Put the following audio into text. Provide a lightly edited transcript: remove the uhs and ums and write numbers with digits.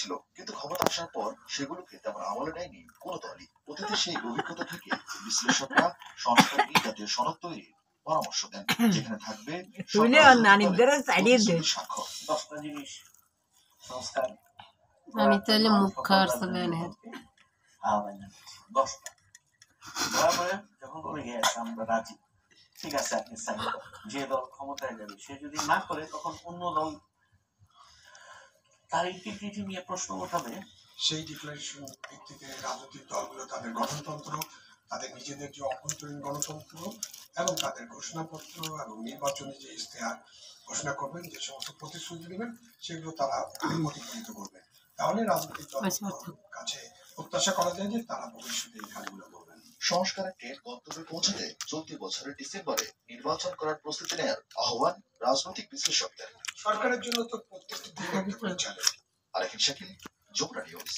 ছিল, কিন্তু ক্ষমতা আসার পর সেগুলোকে তেমন আমলে নেয়নি কোনো দলই। অতীতে সেই অভিজ্ঞতা থেকে বিশ্লেষকরা সংস্কার নিয়ে জাতীয় সনদ তৈরির পরামর্শ দেন, যেখানে থাকবে স্বাক্ষর। 10টা জিনিস সংস্কার আমি তাহলে মুখ খাওয়ার চলে না 10টা বরাবর যখন বলে গেছে আমরা রাজি, ঠিক আছে আপনি সাইন করেন। যে দল ক্ষমতায় যাবে সে যদি না করে তখন অন্য দল তার ইন্টিগ্রিটি নিয়ে প্রশ্ন ওঠাবে। সেই ডিক্লারেশন ভিত্তিতে রাজনৈতিক দলগুলো তাদের গণতন্ত্র, তাদের নিজেদের যে অভ্যন্তরীণ গণতন্ত্র এবং তাদের ঘোষণাপত্র এবং নির্বাচনী যে ইশতেহার ঘোষণা করবেন, যে সমস্ত প্রতিশ্রুতি দেবেন সেগুলো তারা প্রতিফলিত করবে। তাহলে রাজনৈতিক দলের কাছে প্রত্যাশা করা যায় যে তারা ভবিষ্যতে এই কাজগুলো করবেন। সংস্কারের টের গন্তব্যে পৌঁছাতে চলতি বছরের ডিসেম্বরে নির্বাচন করার প্রস্তুতি নেয়ার আহ্বান রাজনৈতিক বিশ্লেষকদের। সরকারের জন্য তো প্রত্যেকটি দিন একটা করে চ্যালেঞ্জ। আরেফিন শাকিল, যমুনা নিউজ।